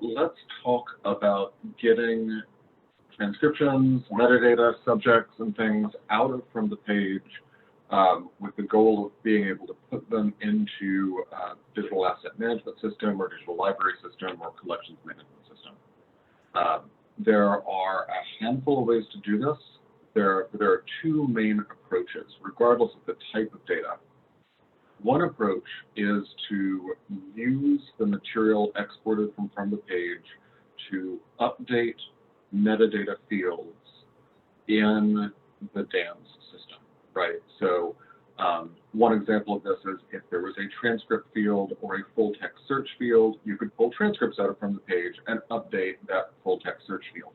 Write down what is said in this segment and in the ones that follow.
let's talk about getting transcriptions, metadata, subjects, and things out of from the page with the goal of being able to put them into digital asset management system or digital library system or collections management system. There are a handful of ways to do this. There are two main approaches, regardless of the type of data. One approach is to use the material exported from the page to update metadata fields in the DAMS system, right? So one example of this is if there was a transcript field or a full text search field, you could pull transcripts out of from the page and update that full text search field.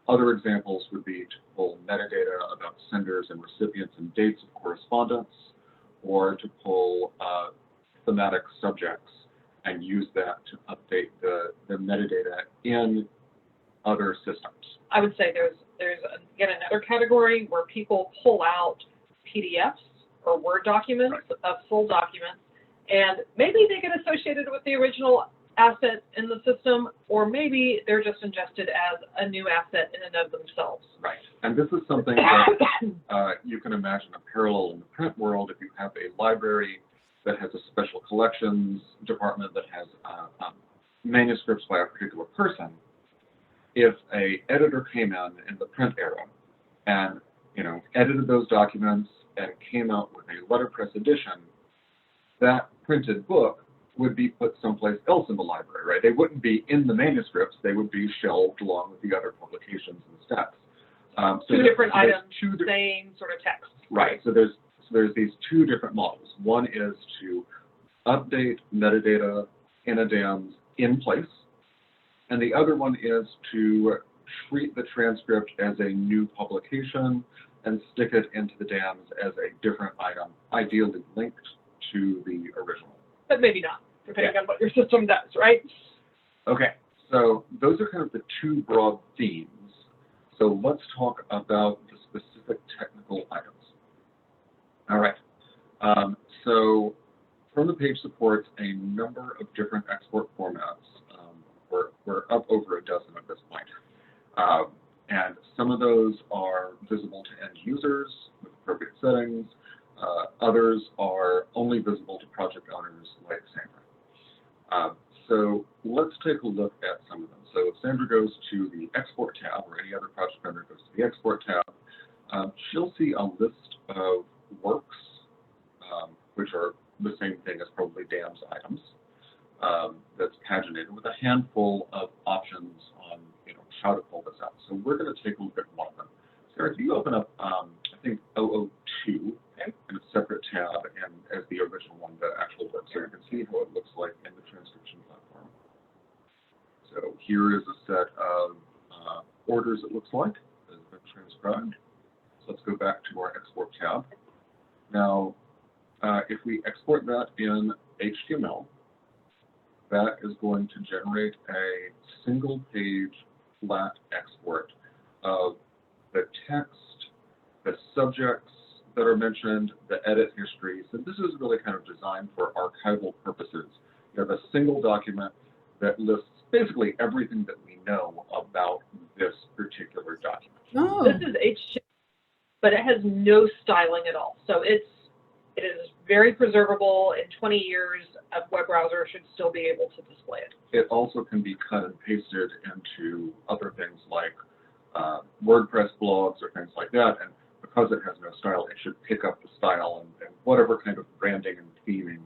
Other examples would be to pull metadata about senders and recipients and dates of correspondence, or to pull thematic subjects and use that to update the metadata in other systems. I would say there's again another category where people pull out PDFs or Word documents of full documents, and maybe they get associated with the original asset in the system, or maybe they're just ingested as a new asset in and of themselves. Right, and this is something that you can imagine a parallel in the print world. If you have a library that has a special collections department that has manuscripts by a particular person, if a editor came in the print era and edited those documents and came out with a letterpress edition, that printed book would be put someplace else in the library, right? They wouldn't be in the manuscripts, they would be shelved along with the other publications and steps. So two different items, same sort of text. Right, so there's these two different models. One is to update metadata in a DAMS in place, and the other one is to treat the transcript as a new publication and stick it into the DAMS as a different item, ideally linked to the original. But maybe not, depending on what your system does, right? Okay, so those are kind of the two broad themes. So let's talk about the specific technical items. All right, so FromThePage supports a number of different export formats. We're up over a dozen at this point. And some of those are visible to end users with appropriate settings. Others are only visible to project owners like Sandra. So let's take a look at some of them. So if Sandra goes to the Export tab, or any other project owner goes to the Export tab, she'll see a list of works, which are the same thing as probably DAMS items, that's paginated with a handful of options on how to pull this out. So we're going to take a look at one of them. Sarah, if you open up, I think 002 in a separate tab, and as the original one, the actual work, so you can see how it looks like in the transcription platform. So here is a set of orders, it looks like, that have been transcribed. So let's go back to our Export tab. Now, if we export that in HTML, that is going to generate a single-page flat export of the text, the subjects that are mentioned, the edit history. So this is really kind of designed for archival purposes. You have a single document that lists basically everything that we know about this particular document. Oh. This is HTML, but it has no styling at all. So it is very preservable. In 20 years, a web browser should still be able to display it. It also can be cut and pasted into other things like WordPress blogs or things like that, and because it has no style, it should pick up the style and whatever kind of branding and theming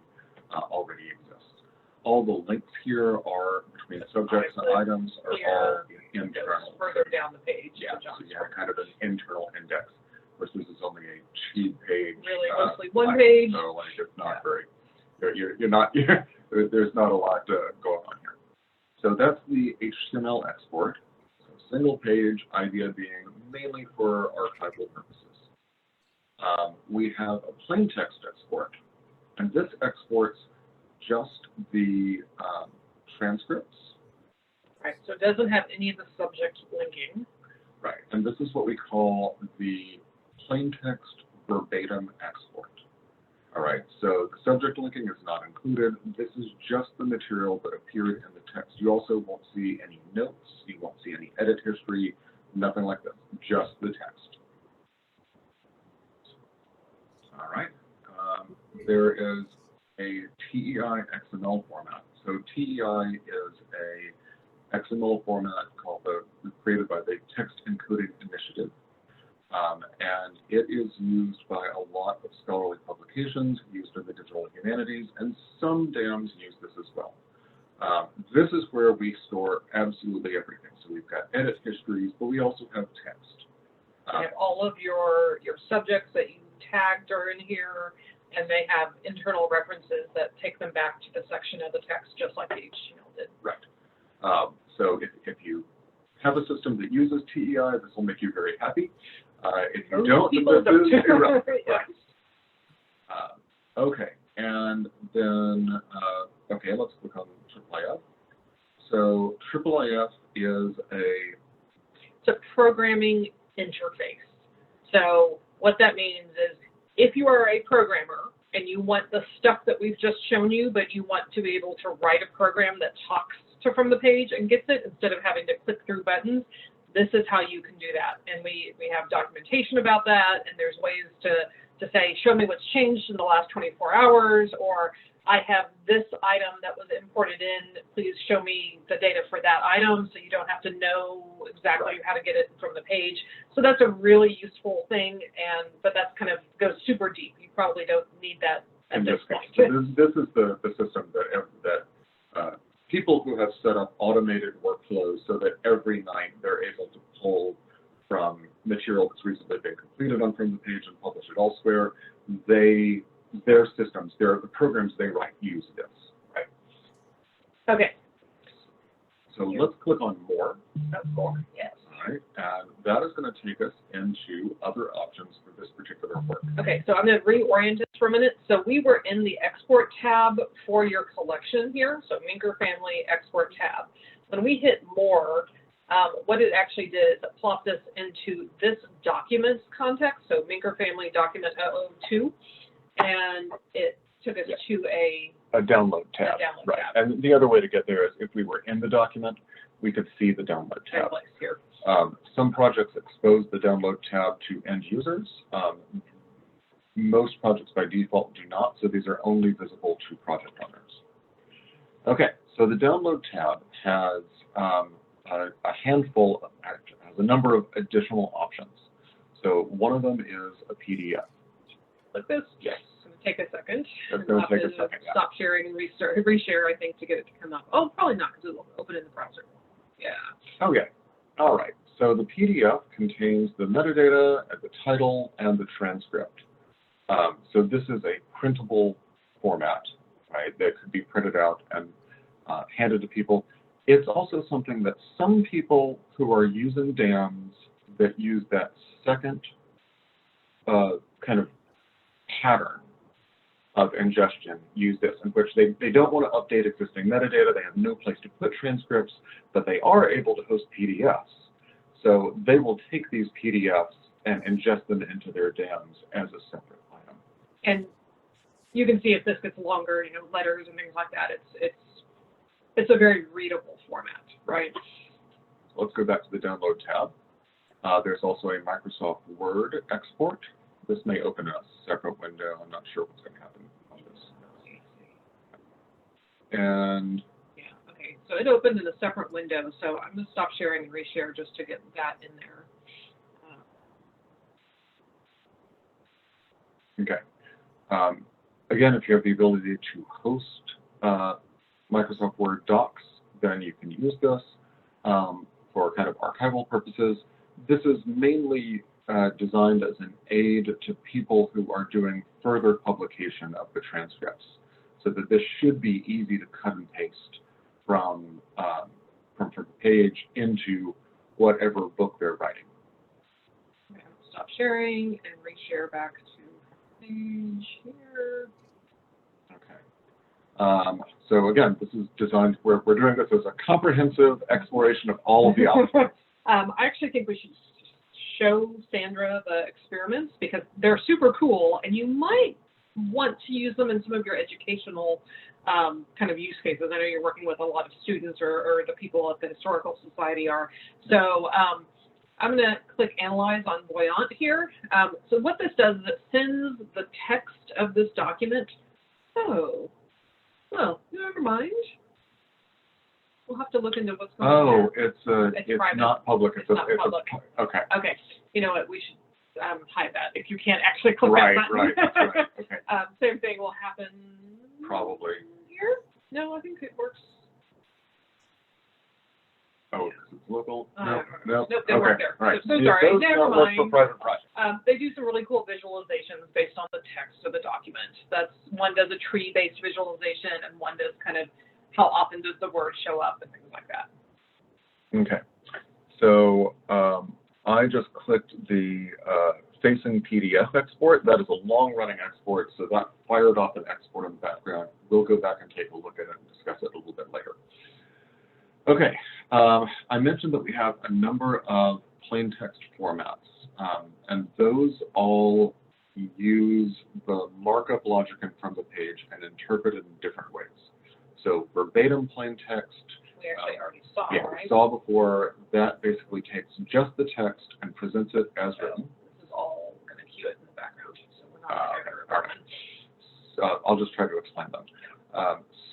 already exists. All the links here are between subjects and items are all internal. Further down the page. Yeah, so you have kind of an internal index. Of course, this is only a cheat page. Really, mostly one page. So like it's not very. You're not. There's not a lot going on here. So that's the HTML export. So single page, idea being mainly for archival purposes. We have a plain text export, and this exports just the transcripts. Right. So it doesn't have any of the subject linking. Right, and this is what we call the plain text verbatim export. All right, so the subject linking is not included. This is just the material that appeared in the text. You also won't see any notes. You won't see any edit history, nothing like this, just the text. All right, there is a TEI XML format. So TEI is a XML format created by the Text Encoding Initiative. And it is used by a lot of scholarly publications, used in the digital humanities, and some DAMs use this as well. This is where we store absolutely everything. So we've got edit histories, but we also have text. They have all of your subjects that you tagged are in here, and they have internal references that take them back to the section of the text, just like the HTML did. Right. So if you have a system that uses TEI, this will make you very happy. If you don't, people then this is irrelevant. Yeah. Right. Okay, and then, okay, let's click on IIIF. So IIIF is It's a programming interface. So what that means is if you are a programmer and you want the stuff that we've just shown you, but you want to be able to write a program that talks to FromThePage and gets it instead of having to click through buttons, this is how you can do that. And we have documentation about that, and there's ways to say, show me what's changed in the last 24 hours, or I have this item that was imported in, please show me the data for that item, so you don't have to know exactly how to get it from the page. So that's a really useful thing, but that's kind of goes super deep. You probably don't need that at this point. So this is the system that people who have set up automated workflows so that every night they're able to pull from material that's recently been completed on FromThePage and publish it elsewhere. Their systems, the programs they write use this, right? Okay. So let's click on More. That's cool. Yes. All right, and that is going to take us into other options for this particular work. Okay, so I'm going to reorient it for a minute. So we were in the Export tab for your collection here, so Minker Family Export tab. When we hit More, what it actually did is it plopped us into this documents context, so Minker Family Document 002, and it took us to a download tab. Right. And the other way to get there is if we were in the document, we could see the download tab. Here. Some projects expose the download tab to end users. Most projects by default do not, so these are only visible to project owners. Okay, so the download tab has a number of additional options. So one of them is a PDF. Like this? Yes. It's going to take a second. It's going to take a second. Stop sharing and reshare, I think, to get it to come up. Oh, probably not, because it'll open in the browser. Yeah. Okay. All right. So the PDF contains the metadata, the title, and the transcript. So this is a printable format, right, that could be printed out and handed to people. It's also something that some people who are using DAMs that use that second kind of pattern of ingestion use this, in which they don't want to update existing metadata, they have no place to put transcripts, but they are able to host PDFs. So they will take these PDFs and ingest them into their DAMs as a separate item. And you can see if this gets longer, letters and things like that. It's a very readable format, right? Let's go back to the download tab. There's also a Microsoft Word export. This may open a separate window. I'm not sure what's going to happen on this. And yeah, okay. So it opened in a separate window. So I'm going to stop sharing and reshare just to get that in there. Okay. Again, if you have the ability to host Microsoft Word docs, then you can use this for kind of archival purposes. This is mainly designed as an aid to people who are doing further publication of the transcripts, so that this should be easy to cut and paste from the page into whatever book they're writing. Okay, stop sharing and reshare back to page here. Okay. So again, this is designed, we're doing this as a comprehensive exploration of all of the options. I actually think we should show Sandra the experiments because they're super cool, and you might want to use them in some of your educational kind of use cases. I know you're working with a lot of students or the people at the Historical Society are. So I'm going to click Analyze on Voyant here. So what this does is it sends the text of this document. Oh, well, never mind. We'll have to look into what's going on. Oh, it's not public. It's not public. Okay. Okay. You know what? We should hide that if you can't actually click Right, that button. right, that's right. Okay. Same thing will happen. Probably. Here? No, I think it works. Oh, because it's local? Nope, Nope. they weren't there. Right. So sorry, Those never don't work mind. for private projects. They do some really cool visualizations based on the text of the document. That's one does a tree-based visualization, and one does kind of how often does the word show up and things like that. Okay. So I just clicked the facing PDF export. That is a long-running export, so that fired off an export in the background. We'll go back and take a look at it and discuss it a little bit later. Okay, I mentioned that we have a number of plain text formats, and those all use the markup logic in FromThePage and interpret it in different ways. So verbatim plain text, We actually already saw, yeah, right? we saw before, that basically takes just the text and presents it as written. This is all going to cue it in the background, so we're not going to All right. So I'll just try to explain them.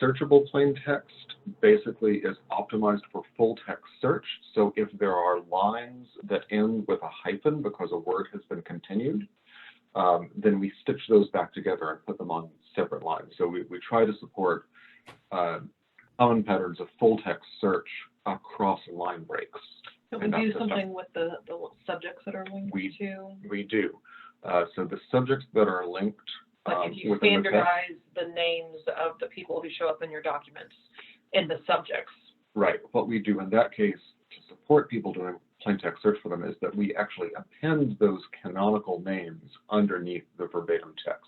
Searchable plain text basically is optimized for full text search. So if there are lines that end with a hyphen because a word has been continued, then we stitch those back together and put them on separate lines. So we try to support common patterns of full text search across line breaks. Can we do something with the subjects that are linked to? We do. So the subjects that are linked Like if you within standardize the names of the people who show up in your documents in the subjects. Right. What we do in that case to support people doing plain text search for them is that we actually append those canonical names underneath the verbatim text.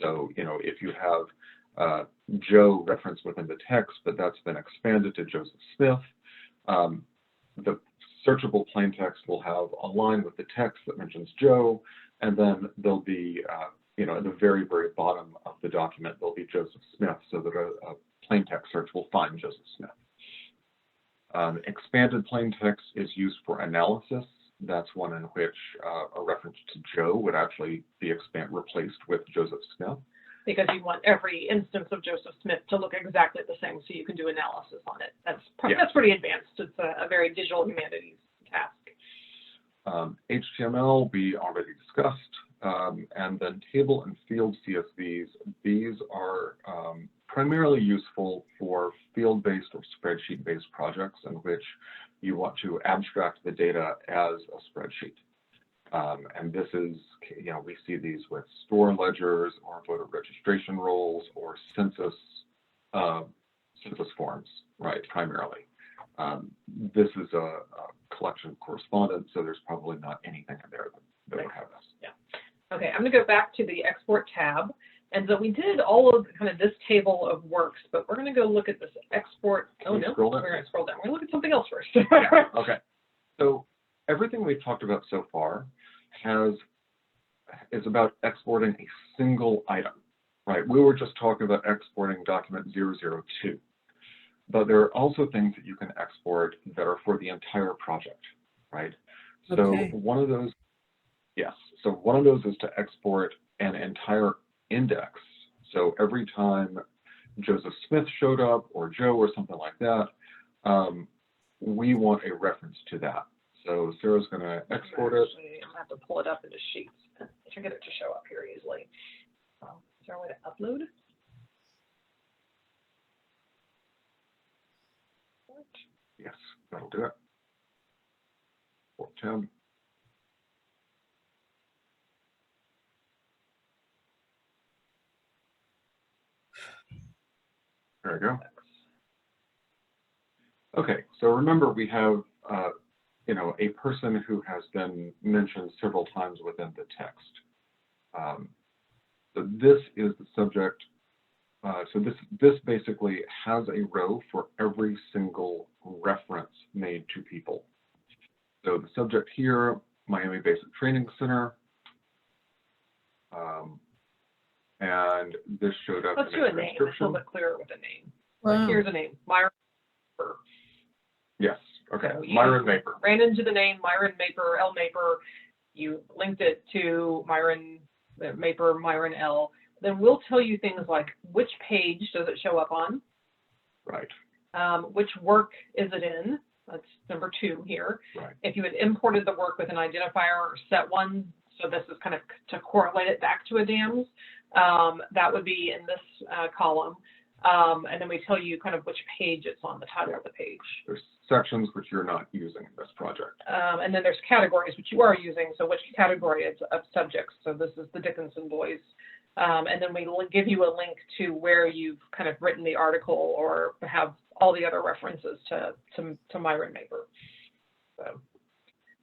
So, you know, if you have Joe referenced within the text, but that's been expanded to Joseph Smith, the searchable plain text will have a line with the text that mentions Joe, and then there'll be, you know, at the very, very bottom of the document, there'll be Joseph Smith, so that a plain text search will find Joseph Smith. Expanded plain text is used for analysis. That's one in which a reference to Joe would actually be replaced with Joseph Smith. Because you want every instance of Joseph Smith to look exactly the same, so you can do analysis on it. That's pretty advanced. It's a very digital humanities task. HTML we already discussed, and then table and field CSVs. These are primarily useful for field-based or spreadsheet-based projects in which you want to abstract the data as a spreadsheet. And this is, you know, we see these with store ledgers or voter registration rolls or census forms, right, primarily. This is a collection of correspondence, so there's probably not anything in there that would have this. Yeah. Okay, I'm going to go back to the Export tab. And so we did all of kind of this table of works, but we're going to go look at this export. Oh, no, we're going to scroll down. We're going to look at something else first. Yeah, okay. So everything we've talked about so far is about exporting a single item, right? We were just talking about exporting document 002, but there are also things that you can export that are for the entire project, right? Okay. So one of those, yes, so one of those is to export an entire index. So every time Joseph Smith showed up or Joe or something like that, we want a reference to that. So Sarah's going to export it. I'm going to have to pull it up into Sheets to get it to show up here easily. Is there a way to upload? Yes, that'll do it. 410. There we go. Okay, so remember we have you know, a person who has been mentioned several times within the text. So this is the subject. So this basically has a row for every single reference made to people. So the subject here, Miami Basic Training Center. and this showed up Let's in do a a name. It's a transcription. little bit clearer with a name. Wow. Like, here's a name, Myron. Yes, okay, So you Myron Maper. ran into the name Myron Maper, L Maper. You linked it to Myron Maper, Myron L. Then we'll tell you things like which page does it show up on? Right, Which work is it in? That's number 2 here. right. If you had imported the work with an identifier or set one, so this is kind of to correlate it back to a DAMS, that would be in this column. And then we tell you kind of which page it's on, the title of the page. There's sections which you're not using in this project. And then there's categories which you are using, so which category is of subjects. So this is the Dickinson boys. And then we will give you a link to where you've kind of written the article or have all the other references to Myron Maper.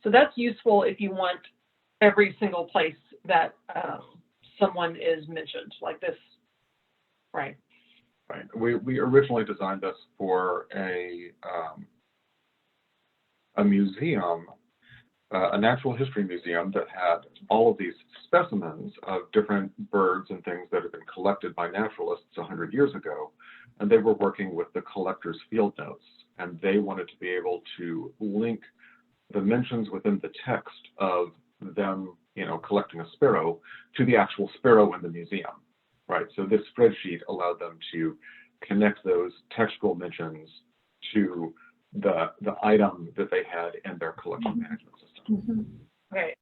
So that's useful if you want every single place that someone is mentioned, like this, right? Right. We originally designed this for a museum, a natural history museum that had all of these specimens of different birds and things that had been collected by naturalists 100 years ago. And they were working with the collector's field notes, and they wanted to be able to link the mentions within the text of them, collecting a sparrow to the actual sparrow in the museum. Right, so this spreadsheet allowed them to connect those textual mentions to the item that they had in their collection management system. Mm-hmm. Okay,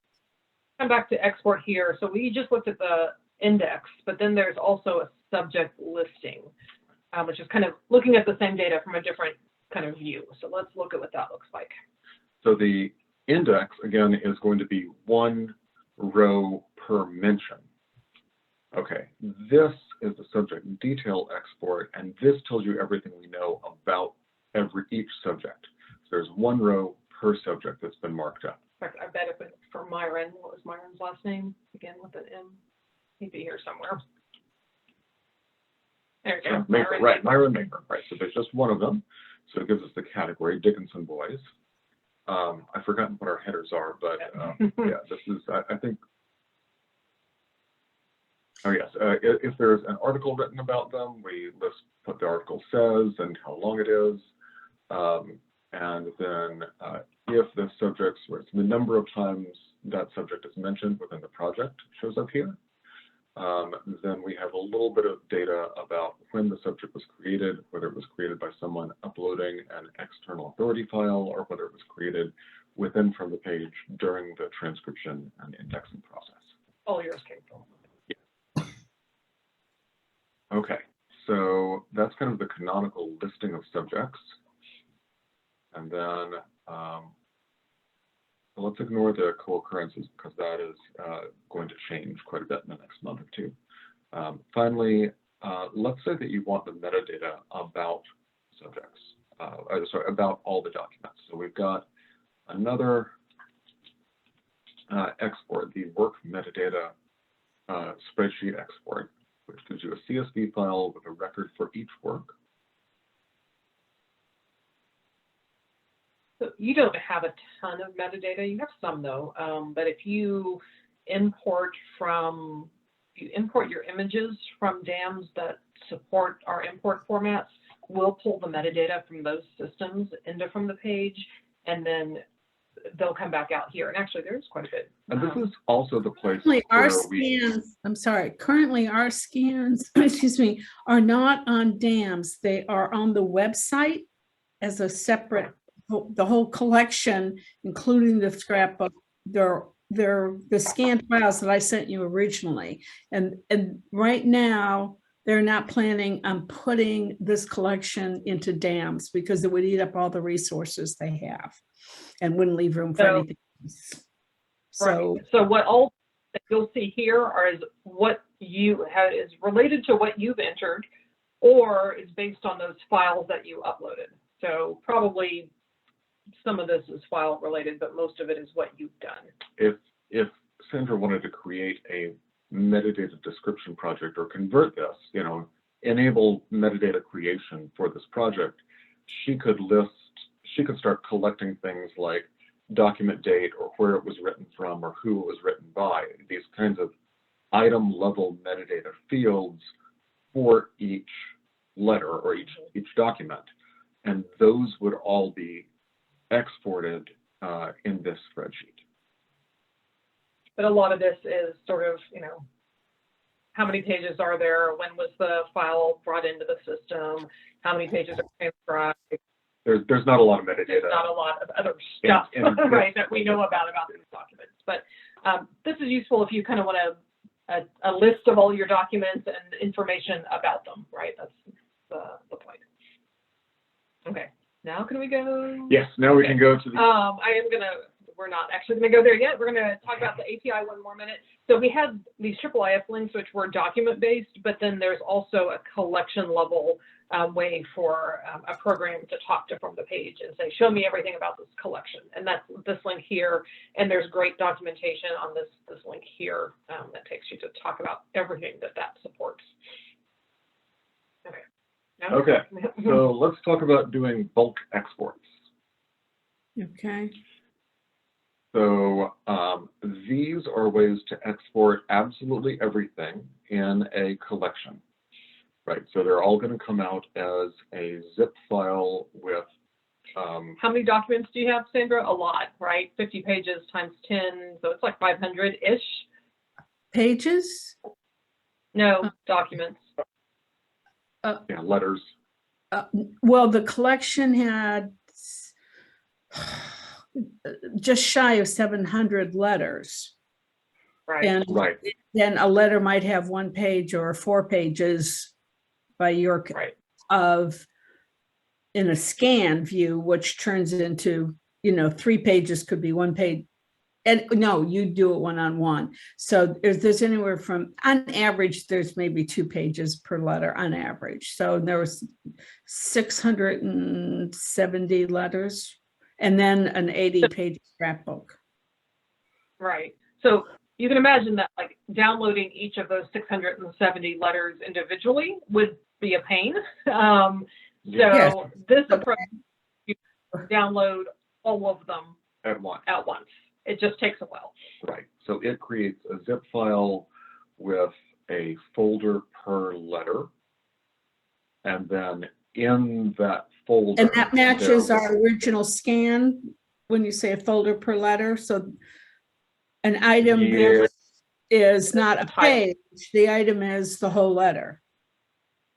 come back to export here. So we just looked at the index, but then there's also a subject listing, which is kind of looking at the same data from a different kind of view. So let's look at what that looks like. So the index, again, is going to be 1 row per mention. Okay, this is the subject detail export, and this tells you everything we know about each subject. So there's 1 row per subject that's been marked up. In fact, I bet if it's for Myron, what was Myron's last name? Again, with an M. He'd be here somewhere. There you go. Maper, right, Myron Maper, right. So there's just 1 of them. So it gives us the category, Dickinson Boys. I've forgotten what our headers are, but yeah, this is, I think, oh yes, if there's an article written about them, we list what the article says and how long it is. And then if the subjects, the number of times that subject is mentioned within the project shows up here. Then we have a little bit of data about when the subject was created, whether it was created by someone uploading an external authority file or whether it was created within FromThePage during the transcription and indexing process. All yours came from. Okay, so that's kind of the canonical listing of subjects. And then let's ignore the co-occurrences because that is going to change quite a bit in the next month or 2. Finally, let's say that you want the metadata about subjects, about all the documents. So we've got another export, the work metadata spreadsheet export, which gives you a CSV file with a record for each work. So you don't have a ton of metadata. You have some though, but if you import your images from DAMs that support our import formats, we'll pull the metadata from those systems into FromThePage, and then they'll come back out here. And actually, there's quite a bit. And this is also the place Currently, our where we... scans, I'm sorry, currently our scans, excuse me, are not on DAMs. They are on the website as a separate, the whole collection, including the scrapbook, they're the scanned files that I sent you originally. And right now, they're not planning on putting this collection into DAMs because it would eat up all the resources they have and wouldn't leave room for anything else. So, so what all that you'll see here is what you have is related to what you've entered, or is based on those files that you uploaded. So probably some of this is file related, but most of it is what you've done. If Sandra wanted to create a metadata description project or convert this, enable metadata creation for this project, she could start collecting things like document date or where it was written from or who it was written by, these kinds of item level metadata fields for each letter or each document, and those would all be exported in this spreadsheet. But a lot of this is sort of, how many pages are there? When was the file brought into the system? How many pages are transcribed? There's not a lot of metadata. There's not a lot of other stuff, right, that we know about these documents. But this is useful if you kind of want a list of all your documents and information about them, right? That's the point. Okay, now can we go? Yes, now we can go to the. We're not actually going to go there yet. We're going to talk about the API one more minute. So we had these IIIF links, which were document-based, but then there's also a collection level way for a program to talk to FromThePage and say, show me everything about this collection. And that's this link here. And there's great documentation on this link here that takes you to talk about everything that supports. Okay. Now, okay, so let's talk about doing bulk exports. Okay. So these are ways to export absolutely everything in a collection, right? So they're all going to come out as a zip file with. How many documents do you have, Sandra? A lot, right? 50 pages times 10, so it's like 500-ish. Pages? No, documents. Yeah, letters. Well, the collection had just shy of 700 letters. Right. And right. then a letter might have 1 page or 4 pages by your of in a scan view, which turns into, 3 pages could be 1 page. And no, you do it one-on-one. So there's anywhere from, on average, there's maybe 2 pages per letter on average. So there was 670 letters. And then an 80-page scrapbook. Right. So you can imagine that like downloading each of those 670 letters individually would be a pain. Yes. This approach, you download all of them at once. It just takes a while. Right. So it creates a zip file with a folder per letter. And then in that folder. And that matches our original scan when you say a folder per letter. So an item is not a page, the item is the whole letter.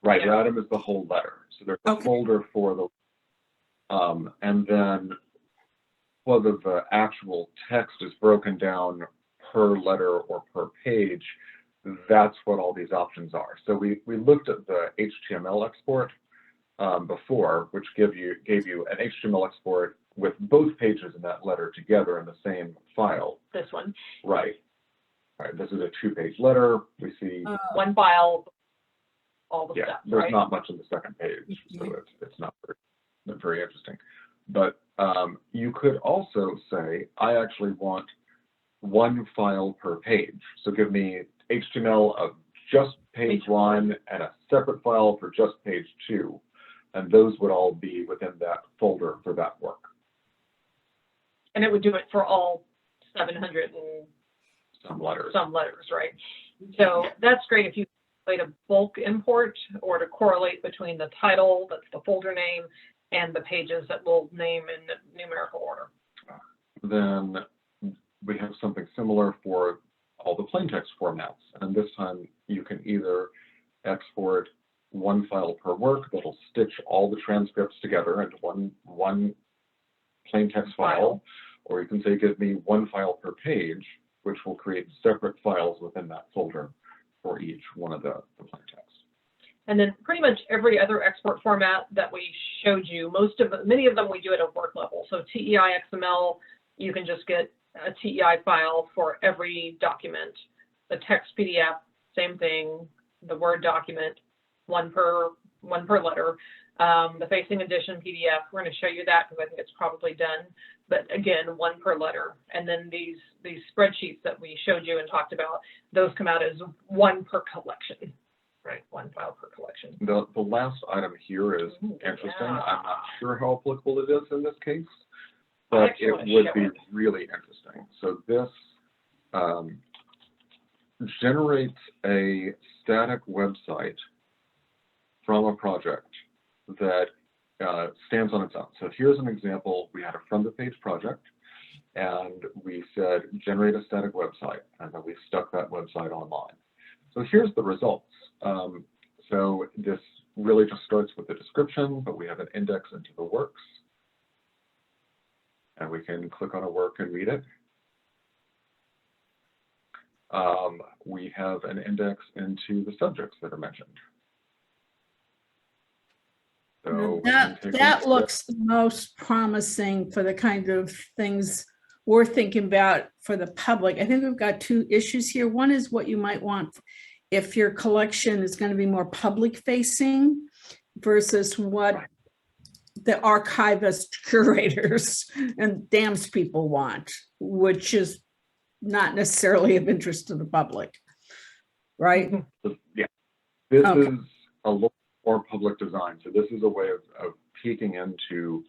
Right, the item is the whole letter. So there's a folder for the, and then whether the actual text is broken down per letter or per page, that's what all these options are. So we looked at the HTML export before, which gave you an HTML export with both pages in that letter together in the same file. This one. Right. Right. This is a 2-page letter. We see one file, all the stuff. There's not much on the second page, so it's not very interesting. But you could also say, I actually want 1 file per page. So give me HTML of just page 1 and a separate file for just page 2. And those would all be within that folder for that work. And it would do it for all 700 and some letters, right? So that's great if you create a bulk import or to correlate between the title, that's the folder name, and the pages that we'll name in numerical order. Then we have something similar for all the plain text formats. And this time you can either export 1 file per work that'll stitch all the transcripts together into one plain text file, or you can say, give me 1 file per page, which will create separate files within that folder for each one of the plain text. And then pretty much every other export format that we showed you, many of them we do at a work level. So TEI XML, you can just get a TEI file for every document. The text PDF, same thing. The Word document, one per letter. The Facing Edition PDF, we're going to show you that because I think it's probably done. But again, 1 per letter. And then these spreadsheets that we showed you and talked about, those come out as 1 per collection, right? 1 file per collection. The last item here is interesting. I'm not sure how applicable it is in this case, but it would be really interesting. So this generate a static website from a project that stands on its own. So here's an example. We had a FromThePage project, and we said, generate a static website, and then we stuck that website online. So here's the results. So this really just starts with the description, but we have an index into the works, and we can click on a work and read it. We have an index into the subjects that are mentioned. So that looks the most promising for the kind of things we're thinking about for the public. I think we've got two issues here. One is what you might want if your collection is going to be more public facing versus what the archivist curators and DAMS people want, which is not necessarily of interest to the public, right? Yeah, this is a little more public design. So this is a way of peeking into,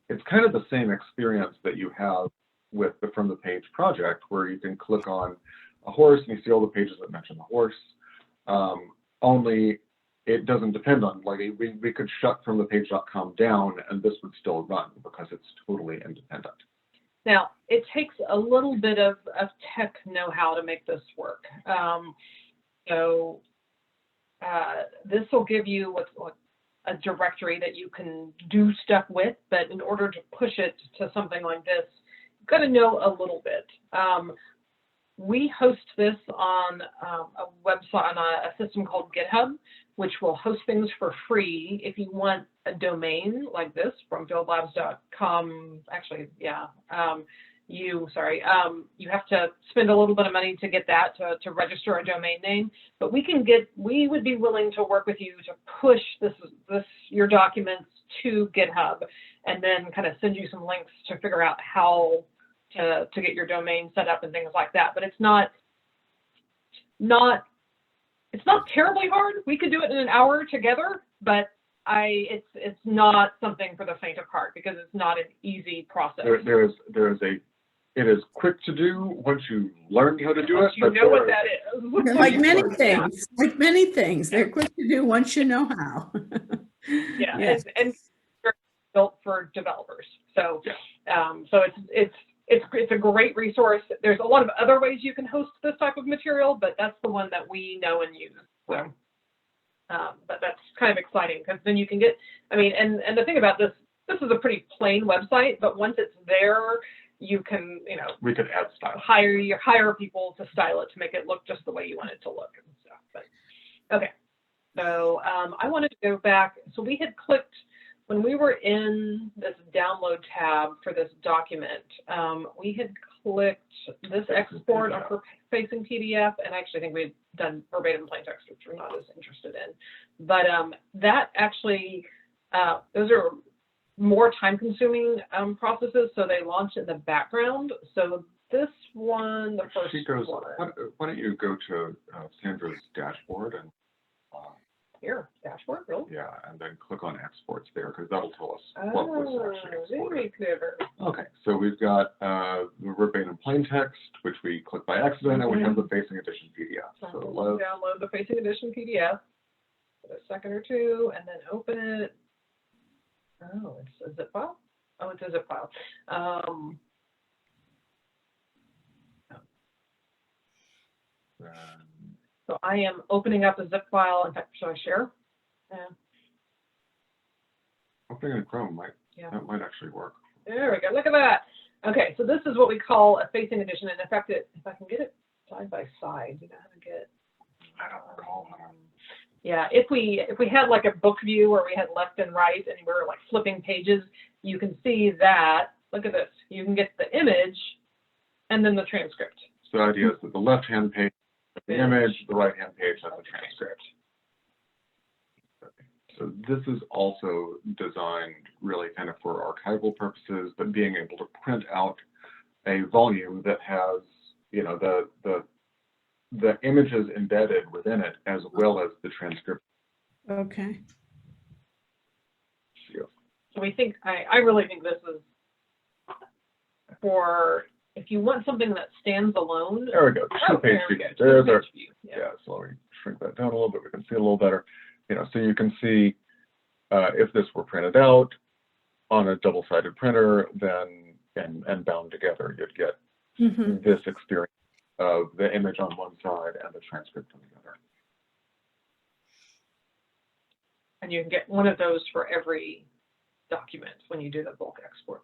it's kind of the same experience that you have with the FromThePage project, where you can click on a horse and you see all the pages that mention the horse. Only it doesn't depend on, like, we could shut FromThePage.com down and this would still run because it's totally independent. Now, it takes a little bit of tech know-how to make this work. This will give you what's a directory that you can do stuff with, but in order to push it to something like this, you've got to know a little bit. We host this on a website, on a system called GitHub, which will host things for free. If you want a domain like this, fromfieldlabs.com, actually, yeah, you have to spend a little bit of money to get that, to register a domain name, but we would be willing to work with you to push your documents to GitHub, and then kind of send you some links to figure out how to get your domain set up and things like that. But it's not terribly hard. We could do it in an hour together, but it's not something for the faint of heart, because it's not an easy process. It is quick to do once you learn how to do it. You know what that is. Like many things, they're quick to do once you know how. Yeah, Yes. and they're built for developers. So, so it's a great resource. There's a lot of other ways you can host this type of material, but that's the one that we know and use. So, but that's kind of exciting, because then you can get, and the thing about this is a pretty plain website, but once it's there, you can, we could add style. Hire people to style it to make it look just the way you want it to look and stuff. But okay, so I wanted to go back. So we had clicked when we were in this download tab for this document. We had clicked this export for facing PDF, and I actually think we've done verbatim plain text, which we're not as interested in. But that actually, those are more time-consuming processes, so they launch in the background. So this one, the first one. Why don't you go to Sandra's dashboard and here, dashboard, really? Yeah, and then click on exports there, because that'll tell us what was actually exported. Very clever. Okay, so we've got the verbatim plain text, which we click by accident, and we have the Facing Edition PDF. So let's download the Facing Edition PDF. Give it a second or two, and then open it. Oh, it's a zip file? Oh, it's a zip file. So I am opening up a zip file. In fact, should I share? Yeah. Opening in Chrome that might actually work. There we go. Look at that. Okay, so this is what we call a Facing Edition. And in fact, if I can get it side by side, you know how to get. I don't recall. Yeah, if we had like a book view where we had left and right and we were like flipping pages, you can see that. Look at this. You can get the image and then the transcript. So the idea is that the left-hand page has the image, the right-hand page has the transcript. So this is also designed really kind of for archival purposes, but being able to print out a volume that has, the images embedded within it, as well as the transcript. Okay. Yeah. So we think, I really think this is for if you want something that stands alone. There we go, Oh, two-page there we view. go, There's our, two-page view. yeah, so let me shrink that down a little bit, we can see a little better. So you can see if this were printed out on a double-sided printer, then, and bound together, you'd get Mhm. this experience of the image on one side and the transcript on the other. And you can get one of those for every document when you do the bulk export.